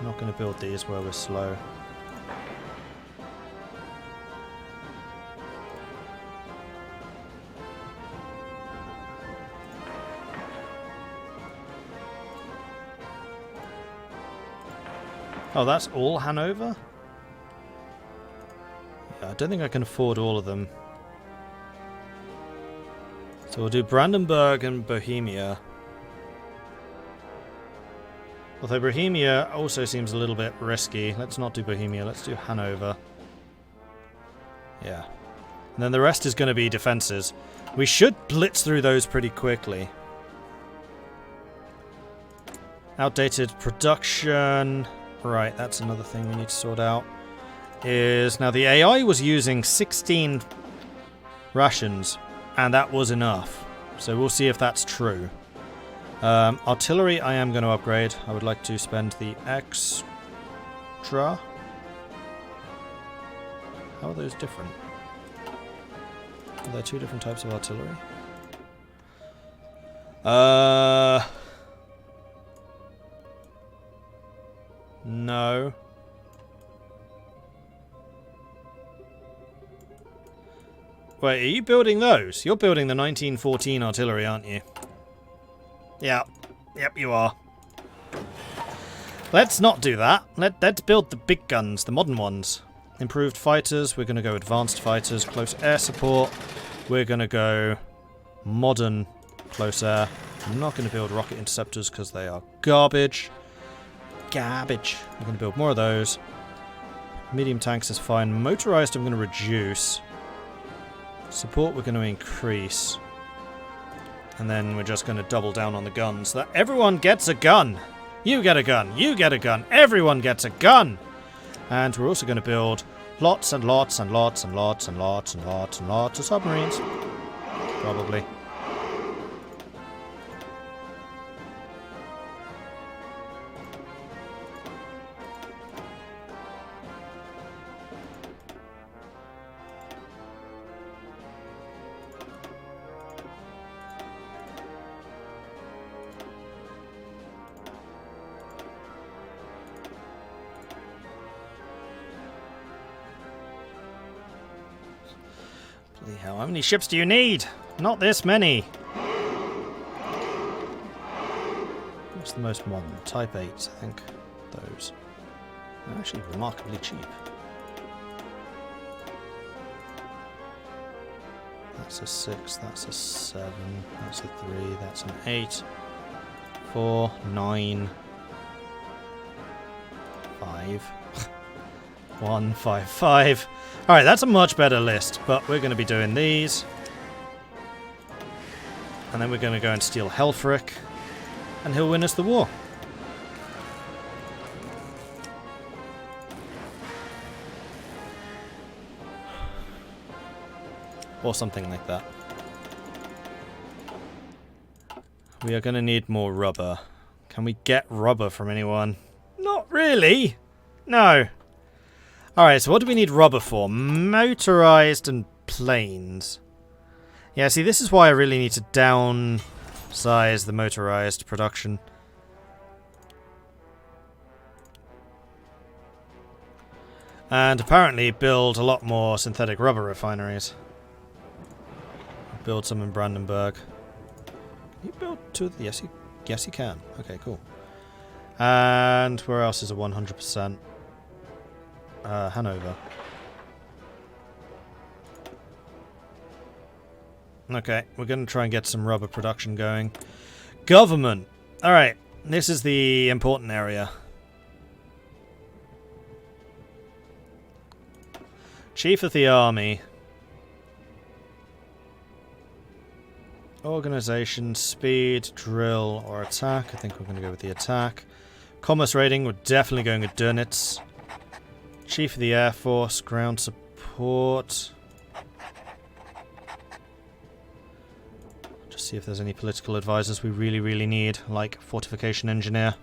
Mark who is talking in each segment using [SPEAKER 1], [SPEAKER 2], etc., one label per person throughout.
[SPEAKER 1] I'm not going to build these where we're slow. Oh, that's all Hanover? Yeah, I don't think I can afford all of them. So we'll do Brandenburg and Bohemia. Although Bohemia also seems a little bit risky. Let's not do Bohemia, let's do Hanover. Yeah. And then the rest is going to be defenses. We should blitz through those pretty quickly. Outdated production. Right, that's another thing we need to sort out. Now the AI was using 16 rations, and that was enough. So we'll see if that's true. Artillery I am going to upgrade. I would like to spend the extra. How are those different? Are there two different types of artillery? No. Wait, are you building those? You're building the 1914 artillery, aren't you? Yeah. Yep, you are. Let's not do that. Let's build the big guns, the modern ones. Improved fighters. We're going to go advanced fighters. Close air support. We're going to go modern close air. I'm not going to build rocket interceptors because they are garbage. Garbage. We're going to build more of those. Medium tanks is fine. Motorized I'm going to reduce. Support we're going to increase. And then we're just going to double down on the guns. That everyone gets a gun. You get a gun. You get a gun. Everyone gets a gun. And we're also going to build lots and lots and lots and lots and lots and lots and lots of submarines. Probably. Bloody hell, how many ships do you need? Not this many. What's the most modern? Type 8s, I think. Those. They're actually remarkably cheap. That's a 6, that's a 7, that's a 3, that's an 8, 4, 9, 5. 1, 5, 5. Alright, that's a much better list, but we're going to be doing these. And then we're going to go and steal Helfrich, and he'll win us the war. Or something like that. We are going to need more rubber. Can we get rubber from anyone? Not really! No. Alright, so what do we need rubber for? Motorized and planes. Yeah, see, this is why I really need to downsize the motorized production. And apparently build a lot more synthetic rubber refineries. Build some in Brandenburg. Can you build two of the... Yes, you can. Okay, cool. And where else is a 100%? Hanover. Okay, we're going to try and get some rubber production going. Government! Alright, this is the important area. Chief of the Army. Organization, speed, drill, or attack. I think we're going to go with the attack. Commerce rating, we're definitely going with Dönitz. Chief of the Air Force, ground support. Just see if there's any political advisors we really, really need, like fortification engineer.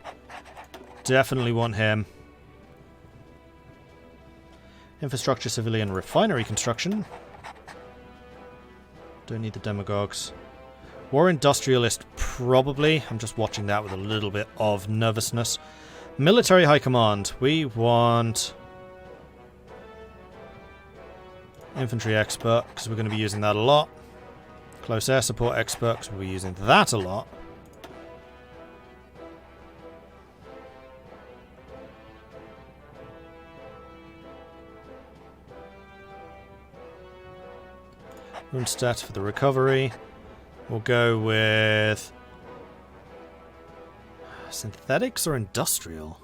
[SPEAKER 1] Definitely want him. Infrastructure, civilian, refinery construction. Don't need the demagogues. War industrialist, probably. I'm just watching that with a little bit of nervousness. Military High Command. We want Infantry Expert, because we're going to be using that a lot. Close Air Support Expert, because we'll be using that a lot. Rune stat for the recovery. We'll go with synthetics or industrial?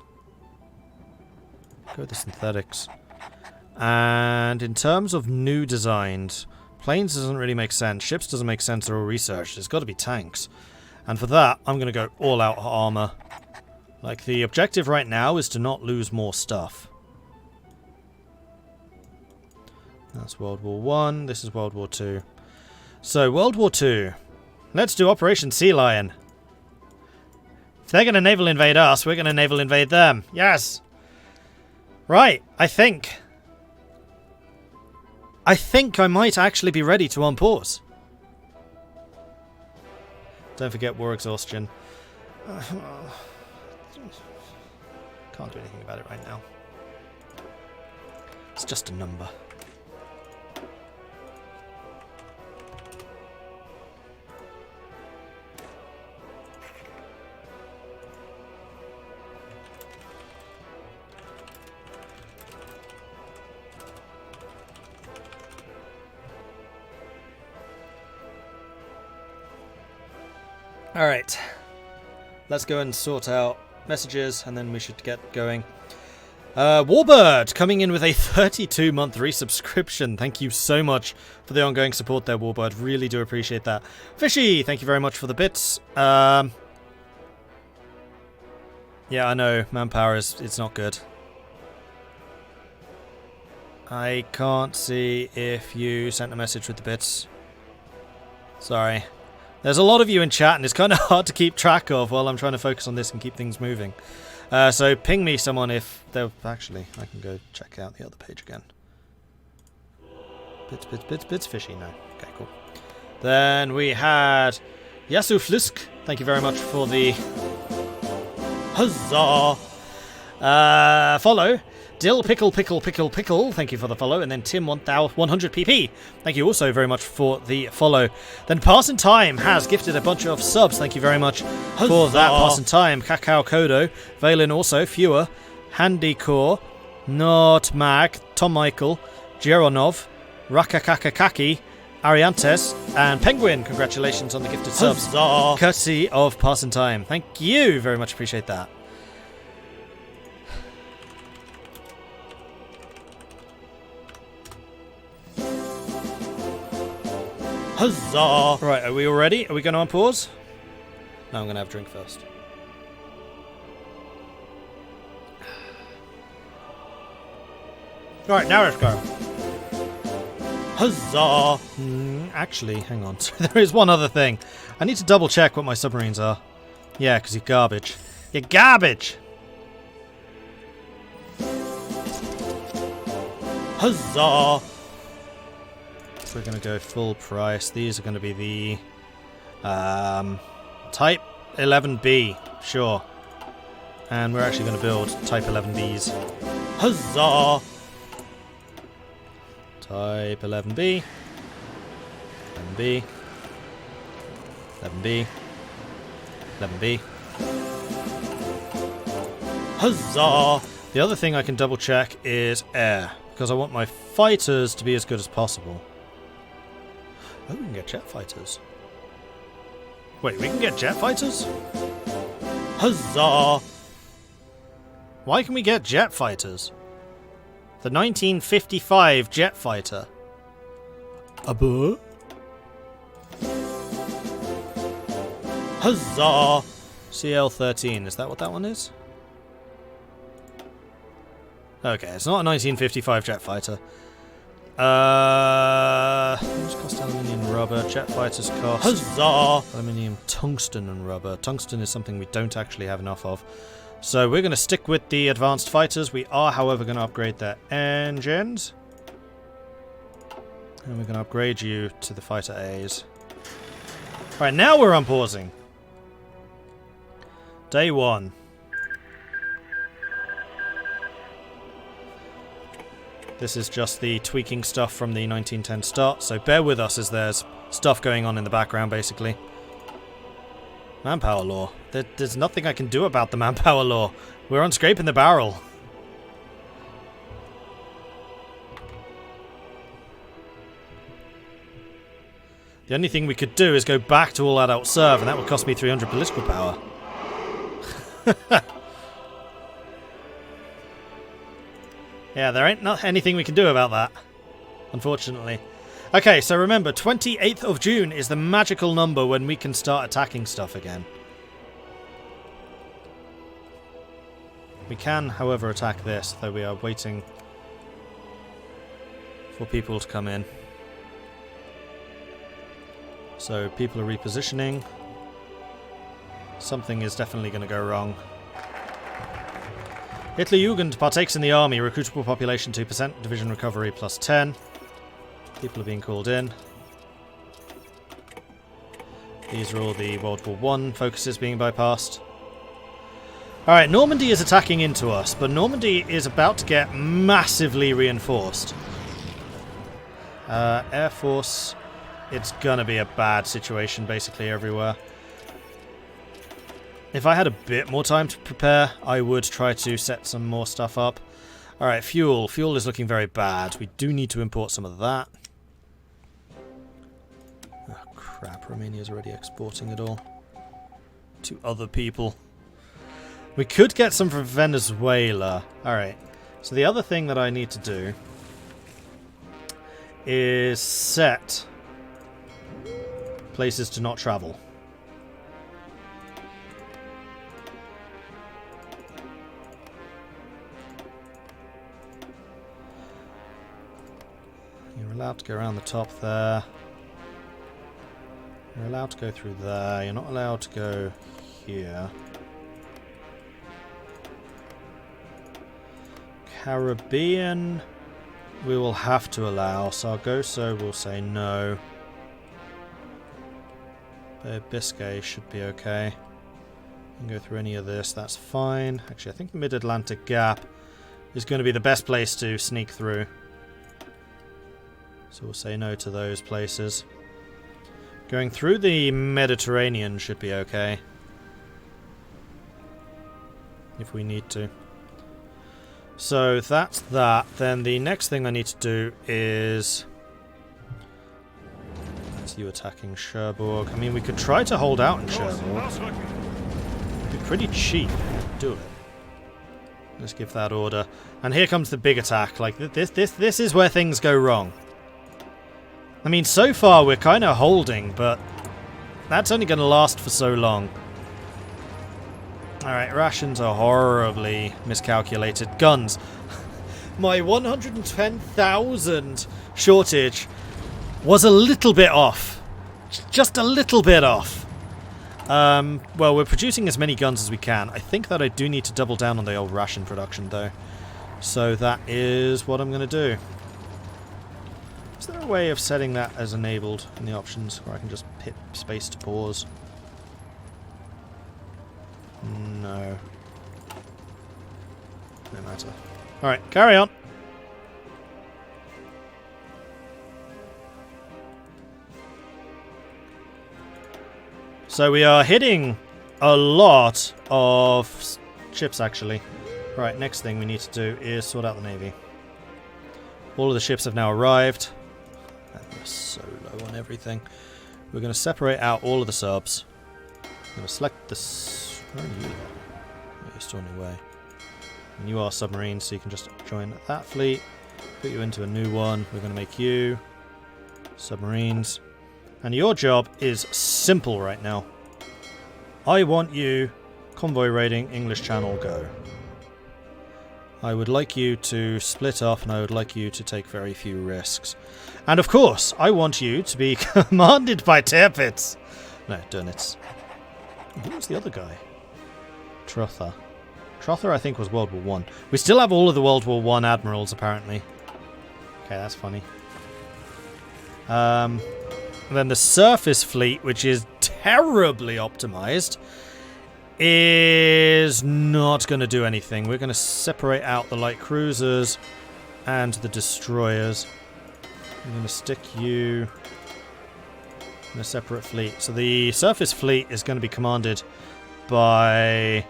[SPEAKER 1] Go with the synthetics. And in terms of new designs, planes doesn't really make sense. Ships doesn't make sense. They're all researched. There's got to be tanks. And for that, I'm going to go all out armor. Like, the objective right now is to not lose more stuff. That's World War One. This is World War Two. So, World War Two. Let's do Operation Sea Lion. If they're going to naval invade us, we're going to naval invade them. Yes! Right, I think I might actually be ready to unpause. Don't forget war exhaustion. Can't do anything about it right now. It's just a number. Alright, let's go and sort out messages and then we should get going. Warbird coming in with a 32-month resubscription. Thank you so much for the ongoing support there, Warbird. Really do appreciate that. Fishy, thank you very much for the bits. Yeah, I know, manpower it's not good. I can't see if you sent a message with the bits. Sorry. There's a lot of you in chat, and it's kind of hard to keep track of while I'm trying to focus on this and keep things moving. So ping me someone if they're... Actually, I can go check out the other page again. Bits, fishy. No. Okay, cool. Then we had Yasu Flusk. Thank you very much for the... Huzzah! Follow. Dill Pickle. Thank you for the follow. And then Tim 100 PP. Thank you also very much for the follow. Then Parson Time has gifted a bunch of subs. Thank you very much for that, Parson Time. Cacao Kodo. Valen also. Fewer. Handy Core. Not Mag. Tom Michael. Geronov. Rakakakakaki. Ariantes. And Penguin. Congratulations on the gifted subs. Courtesy of Parson Time. Thank you very much. Appreciate that. Huzzah! Right, are we all ready? Are we going to unpause? No, I'm going to have a drink first. Right, now let's go. Huzzah! Actually, hang on. There is one other thing. I need to double check what my submarines are. Yeah, because you're garbage. You're garbage! Huzzah! We're going to go full price. These are going to be the Type 11B, sure. And we're actually going to build Type 11Bs. Huzzah! Type 11B. 11B. 11B. 11B. Huzzah! The other thing I can double check is air, because I want my fighters to be as good as possible. Oh, we can get jet fighters. Wait, we can get jet fighters? Huzzah! Why can we get jet fighters? The 1955 jet fighter. Abu? Huzzah! CL-13, is that what that one is? Okay, it's not a 1955 jet fighter. How much cost aluminium and rubber? Jet fighters cost... Huzzah! Aluminium, tungsten and rubber. Tungsten is something we don't actually have enough of. So we're going to stick with the advanced fighters. We are, however, going to upgrade their engines. And we're going to upgrade you to the fighter A's. Right, now we're unpausing. Day 1. This is just the tweaking stuff from the 1910 start, so bear with us as there's stuff going on in the background, basically. Manpower law. There's nothing I can do about the manpower law. We're on scraping the barrel. The only thing we could do is go back to all adult serve, and that would cost me 300 political power. Yeah, there ain't anything we can do about that, unfortunately. Okay, so remember, 28th of June is the magical number when we can start attacking stuff again. We can, however, attack this, though we are waiting for people to come in. So people are repositioning. Something is definitely going to go wrong. Hitlerjugend partakes in the army. Recruitable population 2%. Division recovery plus 10. People are being called in. These are all the World War I focuses being bypassed. Alright, Normandy is attacking into us, but Normandy is about to get massively reinforced. Air Force... It's gonna be a bad situation basically everywhere. If I had a bit more time to prepare, I would try to set some more stuff up. Alright, fuel. Fuel is looking very bad. We do need to import some of that. Oh crap, Romania's already exporting it all to other people. We could get some from Venezuela. Alright, so the other thing that I need to do is set places to not travel. You're allowed to go around the top there. You're allowed to go through there. You're not allowed to go here. Caribbean we will have to allow. Sargosso will say no. Biscay should be okay. You can go through any of this, that's fine. Actually, I think the Mid-Atlantic Gap is going to be the best place to sneak through. So we'll say no to those places. Going through the Mediterranean should be okay. If we need to. So that's that. Then the next thing I need to do is... That's you attacking Cherbourg. I mean, we could try to hold out in Cherbourg. It'd be pretty cheap to do it. Let's give that order. And here comes the big attack. Like, this is where things go wrong. I mean, so far we're kind of holding, but that's only going to last for so long. Alright, rations are horribly miscalculated. Guns. My 110,000 shortage was a little bit off. Just a little bit off. Well, we're producing as many guns as we can. I think that I do need to double down on the old ration production, though. So that is what I'm going to do. Is there a way of setting that as enabled in the options, where I can just hit space to pause? No. No matter. Alright, carry on. So we are hitting a lot of ships, actually. Right, next thing we need to do is sort out the Navy. All of the ships have now arrived. And we're so low on everything. We're going to separate out all of the subs. I'm going to select this. Where are you? Oh, you're still on your way. And you are submarines, so you can just join that fleet. Put you into a new one. We're going to make you submarines. And your job is simple right now. I want you convoy raiding English Channel, go. I would like you to split up, and I would like you to take very few risks. And of course, I want you to be commanded by Tirpitz. No, Dönitz. Who was the other guy? Trotha. Trotha, I think, was World War I. We still have all of the World War I admirals, apparently. Okay, that's funny. And then the surface fleet, which is terribly optimized, is not going to do anything. We're going to separate out the light cruisers. and the destroyers. I'm going to stick you in a separate fleet. So the surface fleet is going to be commanded by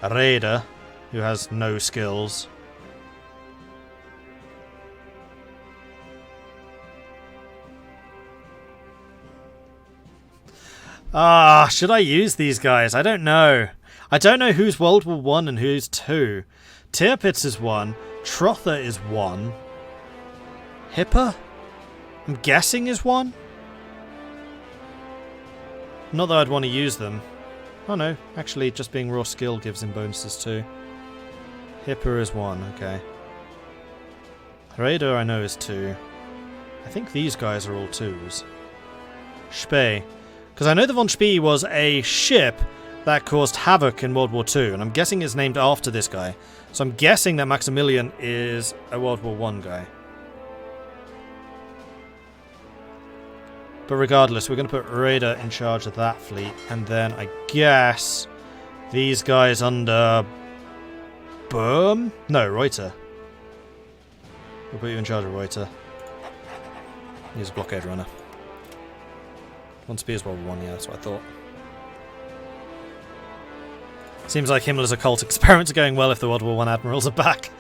[SPEAKER 1] a raider who has no skills. Should I use these guys? I don't know. I don't know who's World War 1 and who's 2. Tirpitz is 1. Trotha is 1. Hipper? I'm guessing is 1? Not that I'd want to use them. Oh no, actually just being raw skill gives him bonuses too. Hipper is 1, okay. Raider I know is 2. I think these guys are all 2s. Spee. Because I know the Von Spee was a ship that caused havoc in World War II, and I'm guessing it's named after this guy. So I'm guessing that Maximilian is a World War I guy. But regardless, we're going to put Raider in charge of that fleet, and then I guess these guys under Boehm? No, Reuter. We'll put you in charge of Reuter. He's a blockade runner. Von Spee is World War I, yeah, that's what I thought. Seems like Himmler's occult experiments are going well if the World War I admirals are back.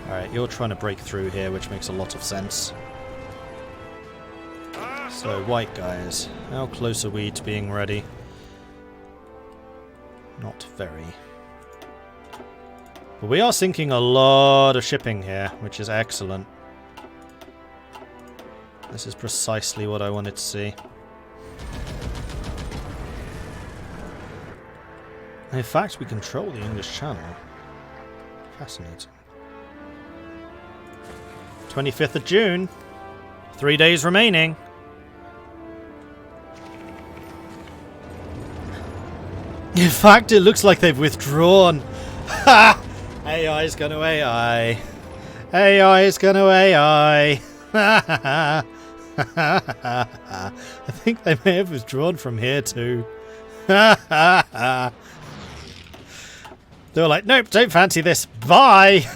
[SPEAKER 1] Alright, you're trying to break through here, which makes a lot of sense. So, white guys, how close are we to being ready? Not very. But we are sinking a lot of shipping here, which is excellent. This is precisely what I wanted to see. In fact, we control the English Channel. Fascinating. 25th of June. 3 days remaining. In fact, it looks like they've withdrawn. Ha! AI's gonna AI. AI's gonna AI. I think they may have withdrawn from here too. They were like, nope, don't fancy this. Bye!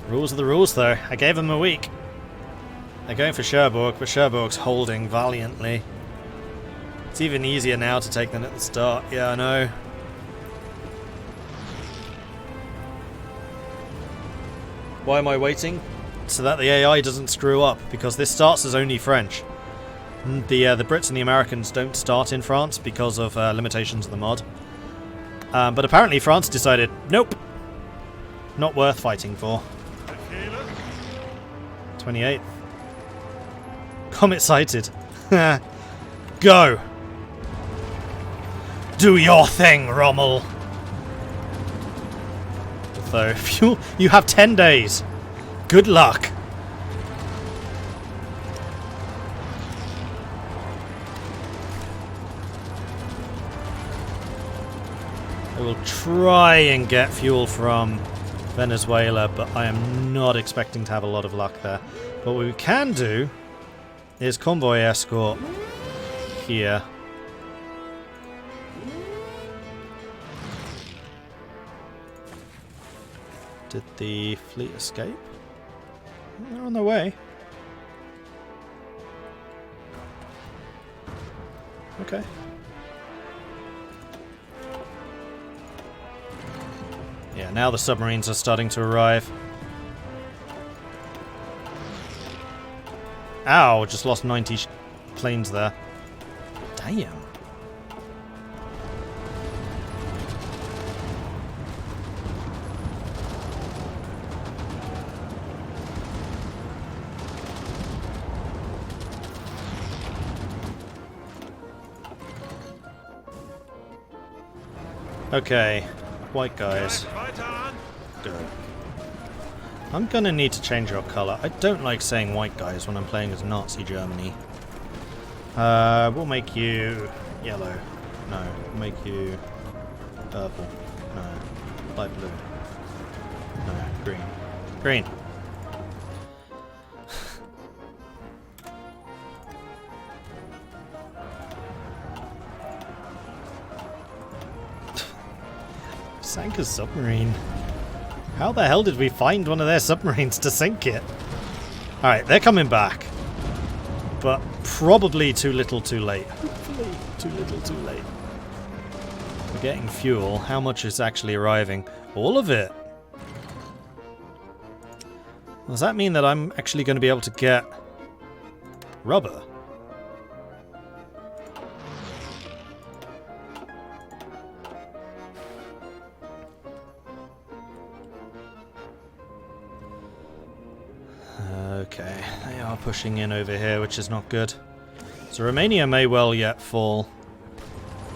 [SPEAKER 1] Rules are the rules, though. I gave them a week. They're going for Cherbourg, but Cherbourg's holding valiantly. It's even easier now to take than at the start. Yeah, I know. Why am I waiting? So that the AI doesn't screw up, because this starts as only French. The Brits and the Americans don't start in France because of limitations of the mod. But apparently France decided, nope, not worth fighting for. 28th. Comet sighted. Go! Do your thing, Rommel! Although, you have 10 days. Good luck. I will try and get fuel from Venezuela, but I am not expecting to have a lot of luck there. But what we can do is convoy escort here. Did the fleet escape? They're on their way. Okay. Yeah, now the submarines are starting to arrive. Ow, just lost 90 planes there. Damn. Okay, white guys. Go. I'm gonna need to change your colour. I don't like saying white guys when I'm playing as Nazi Germany. We'll make you yellow. No. We'll make you purple. No. Light blue. No. Green. Green. Sank a submarine. How the hell did we find one of their submarines to sink it? Alright, they're coming back. But probably too little too late. Hopefully too little too late. We're getting fuel. How much is actually arriving? All of it. Does that mean that I'm actually going to be able to get rubber? Okay, they are pushing in over here, which is not good. So Romania may well yet fall.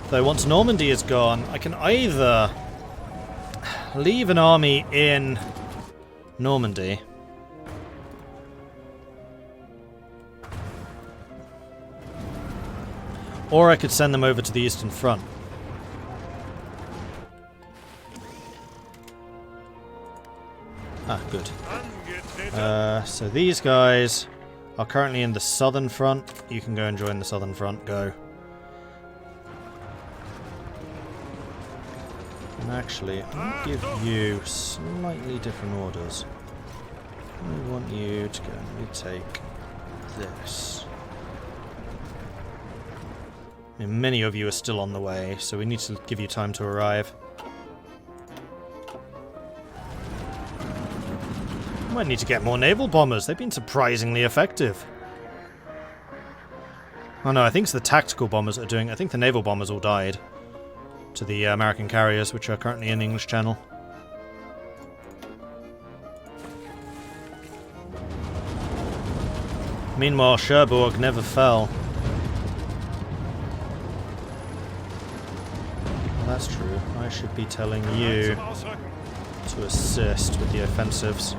[SPEAKER 1] Though once Normandy is gone, I can either leave an army in Normandy, or I could send them over to the Eastern Front. Ah, good. So these guys are currently in the Southern Front. You can go and join the Southern Front. Go. And actually, I'll give you slightly different orders. I want you to go and retake this. I mean, many of you are still on the way, so we need to give you time to arrive. Might need to get more naval bombers. They've been surprisingly effective. Oh no, I think it's the tactical bombers that are doing it. I think the naval bombers all died to the American carriers, which are currently in the English Channel. Meanwhile, Cherbourg never fell. Well, that's true. I should be telling you to assist with the offensives.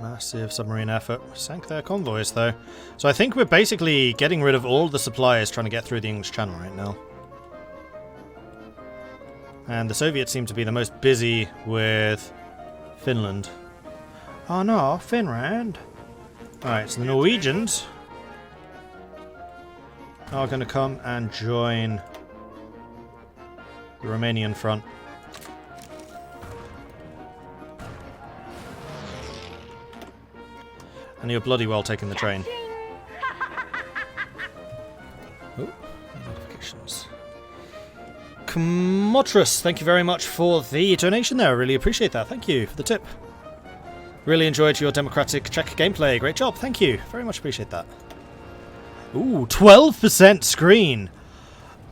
[SPEAKER 1] Massive submarine effort. Sank their convoys, though. So I think we're basically getting rid of all the supplies trying to get through the English Channel right now. And the Soviets seem to be the most busy with Finland. Oh no, Finland! Alright, so the Norwegians are going to come and join the Romanian front. And you're bloody well taking the train. Oh, notifications. Commemorate, thank you very much for the donation there. I really appreciate that. Thank you for the tip. Really enjoyed your democratic Czech gameplay. Great job. Thank you. Very much appreciate that. Ooh, 12% screen.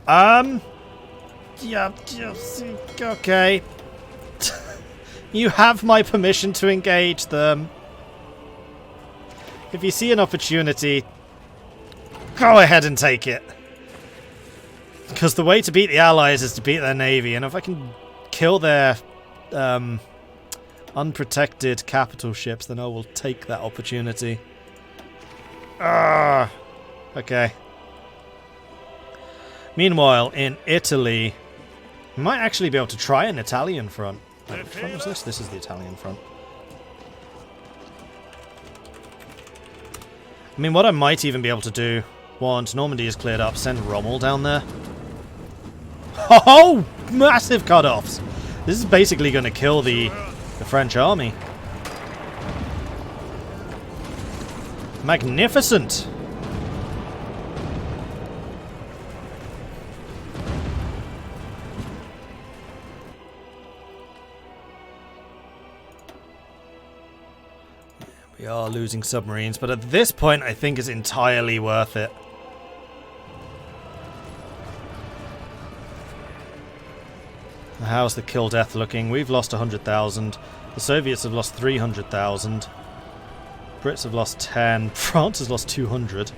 [SPEAKER 1] Yeah, okay. You have my permission to engage them. If you see an opportunity, go ahead and take it. Because the way to beat the Allies is to beat their navy, and if I can kill their unprotected capital ships, then I will take that opportunity. Ah, okay. Meanwhile, in Italy, we might actually be able to try an Italian front. Wait, which front was this? This is the Italian front. I mean, what I might even be able to do, once Normandy is cleared up, send Rommel down there. Oh! Massive cut-offs! This is basically going to kill the French army. Magnificent! We are losing submarines, but at this point I think it's entirely worth it. How's the kill death looking? We've lost 100,000. The Soviets have lost 300,000. Brits have lost 10. France has lost 200.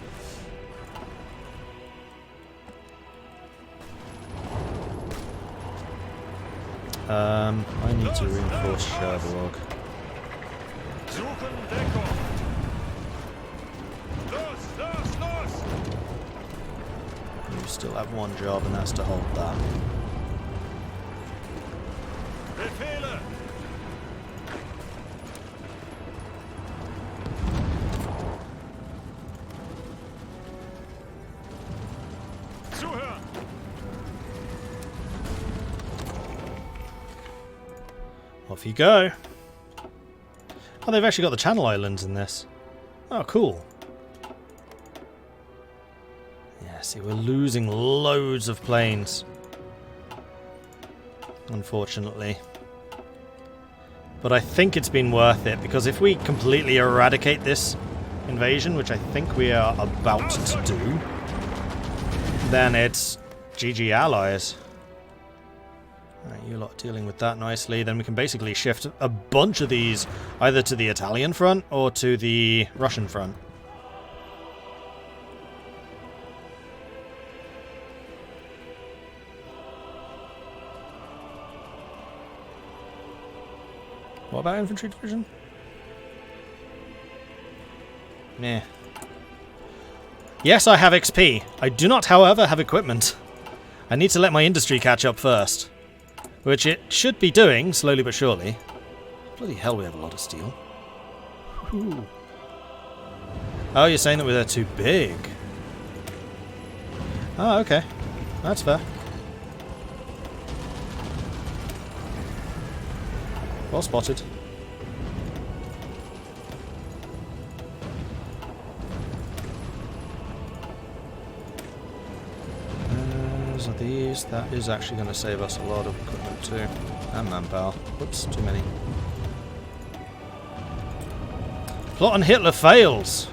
[SPEAKER 1] I need to reinforce Cherbourg.
[SPEAKER 2] Suchen Deckung. Los, los, los!
[SPEAKER 1] You still have one job, and that's to hold that.
[SPEAKER 2] Befehle! Zuhören!
[SPEAKER 1] Off you go. Oh, they've actually got the Channel Islands in this. Oh, cool. Yeah, see, we're losing loads of planes. Unfortunately. But I think it's been worth it, because if we completely eradicate this invasion, which I think we are about to do, then it's GG allies. Alright, you lot dealing with that nicely. Then we can basically shift a bunch of these either to the Italian front or to the Russian front. What about infantry division? Meh. Yes, I have XP. I do not, however, have equipment. I need to let my industry catch up first. Which it should be doing, slowly but surely. Bloody hell, we have a lot of steel. Ooh. Oh, you're saying that they're too big. Oh, okay. That's fair. Well spotted. Are these? That is actually going to save us a lot of equipment too. And manpower. Whoops, too many. Plot on Hitler fails!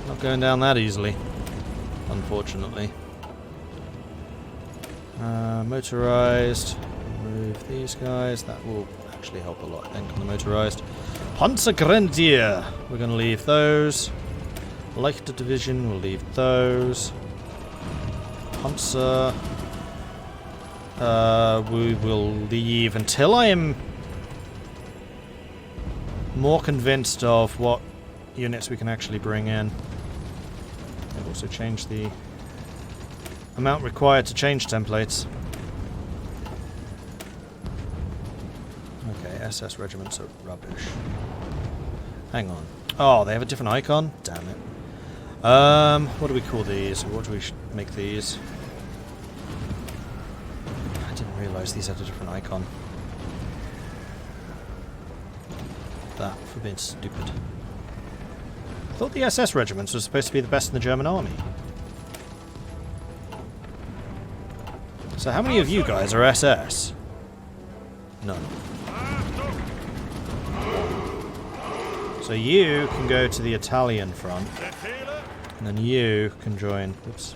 [SPEAKER 1] Not going down that easily. Unfortunately. Motorized. Remove these guys. That will actually help a lot, I think, on the motorized. Panzergrenadier. We're going to leave those. Leichter Division, we'll leave those. Panzer. We will leave until I am more convinced of what units we can actually bring in. I've also changed the amount required to change templates. Okay, SS regiments are rubbish. Hang on. Oh, they have a different icon? Damn it. What do we call these? What do we make these? I didn't realise these had a different icon. That, for being stupid. I thought the SS regiments were supposed to be the best in the German army. So how many of you guys are SS? None. So you can go to the Italian front. And then you can join. Oops.